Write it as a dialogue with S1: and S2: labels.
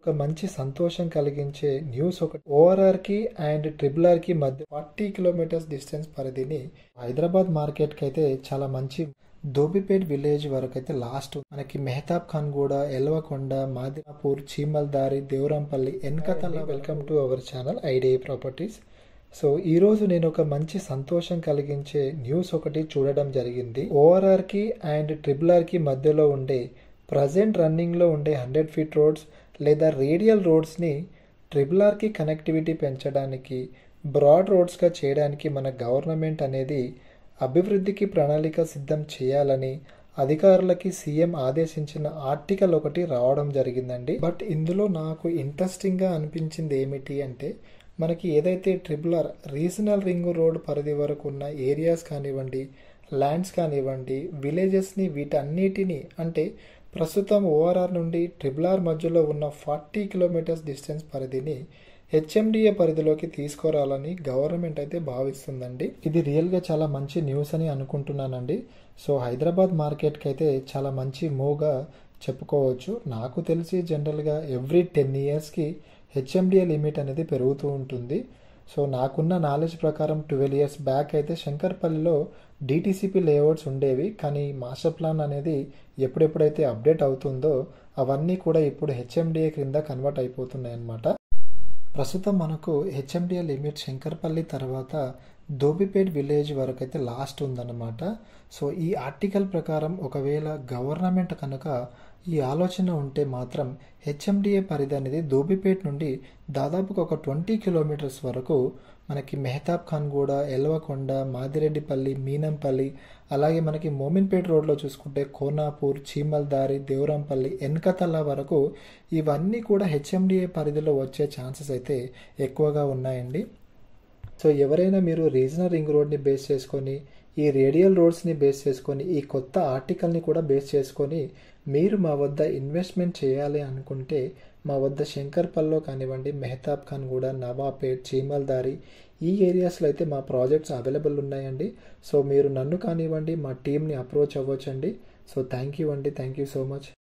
S1: ఒక మంచి సంతోషం కలిగించే న్యూస్ ఒకటి. ఓఆర్ఆర్కి అండ్ ట్రిపుల్ ఆర్కి మధ్య 40 కిలోమీటర్స్ డిస్టెన్స్ పరిధిని హైదరాబాద్ మార్కెట్కి అయితే చాలా మంచి దోబిపేట్ విలేజ్ వరకు అయితే లాస్ట్ మనకి Mehtab Khan Guda, Elvakonda, Madinapur, Cheemaldari, Devarampalli, Enkatala. Welcome to our channel IDI properties. So ఈరోజు నేను ఒక మంచి సంతోషం కలిగించే న్యూస్ ఒకటి చూడడం జరిగింది. ఓఆర్ఆర్కి అండ్ ట్రిపుల్ ఆర్కి మధ్యలో ఉండే ప్రజెంట్ రన్నింగ్లో ఉండే 100 ఫీట్ రోడ్స్ లేదా రేడియల్ రోడ్స్ని ట్రిపుల్ ఆర్కి కనెక్టివిటీ పెంచడానికి, బ్రాడ్ రోడ్స్గా చేయడానికి మన గవర్నమెంట్ అనేది అభివృద్ధికి ప్రణాళిక సిద్ధం చేయాలని అధికారులకి సీఎం ఆదేశించిన ఆర్టికల్ ఒకటి రావడం జరిగిందండి. బట్ ఇందులో నాకు ఇంట్రెస్టింగ్గా అనిపించింది ఏమిటి అంటే, మనకి ఏదైతే triple R regional ring road పరిధి వరకు ఉన్న ఏరియాస్ కానివ్వండి, ల్యాండ్స్ కానివ్వండి, విలేజెస్ని, వీటన్నిటిని అంటే ప్రస్తుతం ఓఆర్ఆర్ నుండి ట్రిపుల్ ఆర్ మధ్యలో ఉన్న 40 కిలోమీటర్స్ డిస్టెన్స్ పరిధిని హెచ్ఎండిఏ పరిధిలోకి తీసుకురావాలని గవర్నమెంట్ అయితే భావిస్తుందండి. ఇది రియల్గా చాలా మంచి న్యూస్ అని అనుకుంటున్నానండి. సో హైదరాబాద్ మార్కెట్కి అయితే చాలా మంచి మూవ్గా చెప్పుకోవచ్చు. నాకు తెలిసి జనరల్గా ఎవ్రీ 10 ఇయర్స్కి హెచ్ఎండిఏ లిమిట్ అనేది పెరుగుతూ ఉంటుంది. సో నాకున్న నాలెడ్జ్ ప్రకారం 12 ఇయర్స్ బ్యాక్ అయితే శంకర్పల్లిలో డిటిసిపి లేఅవుట్స్ ఉండేవి, కానీ మాస్టర్ ప్లాన్ అనేది ఎప్పుడెప్పుడైతే అప్డేట్ అవుతుందో అవన్నీ కూడా ఇప్పుడు హెచ్ఎండిఏ క్రింద కన్వర్ట్ అయిపోతున్నాయి అన్నమాట. ప్రస్తుతం మనకు హెచ్ఎండిఏ లిమిట్ శంకర్పల్లి తర్వాత దోబిపేట్ విలేజ్ వరకు అయితే లాస్ట్ ఉందన్నమాట. సో ఈ ఆర్టికల్ ప్రకారం ఒకవేళ గవర్నమెంట్ కనుక ఈ ఆలోచన ఉంటే మాత్రం హెచ్ఎండిఏ పరిధి అనేది దోబిపేట్ నుండి దాదాపుగా ఒక 20 కిలోమీటర్స్ వరకు మనకి మెహతాబ్ ఖాన్ గూడ, ఎల్వకొండ, మాదిరెడ్డిపల్లి, మీనంపల్లి, అలాగే మనకి మోమిన్పేట్ రోడ్లో చూసుకుంటే కోనాపూర్, చీమల్దారి, దేవరంపల్లి, ఎన్కతల వరకు ఇవన్నీ కూడా హెచ్ఎండిఏ పరిధిలో వచ్చే ఛాన్సెస్ అయితే ఎక్కువగా ఉన్నాయండి. సో ఎవరైనా మీరు రీజనల్ రింగ్ రోడ్ని బేస్ చేసుకొని, ఈ రేడియల్ రోడ్స్ని బేస్ చేసుకొని, ఈ కొత్త ఆర్టికల్ని కూడా బేస్ చేసుకొని మీరు మా వద్ద ఇన్వెస్ట్మెంట్ చేయాలి అనుకుంటే మా వద్ద శంకర్పల్లో కానివ్వండి, మెహతాబ్ ఖాన్ గూడ, నవాపేట్, చీమల్దారి ఈ ఏరియాస్లో అయితే మా ప్రాజెక్ట్స్ అవైలబుల్ ఉన్నాయండి. సో మీరు నన్ను కానివ్వండి, మా టీమ్ని అప్రోచ్ అవ్వచ్చండి. సో థ్యాంక్ యూ అండి, థ్యాంక్ యూ సో మచ్.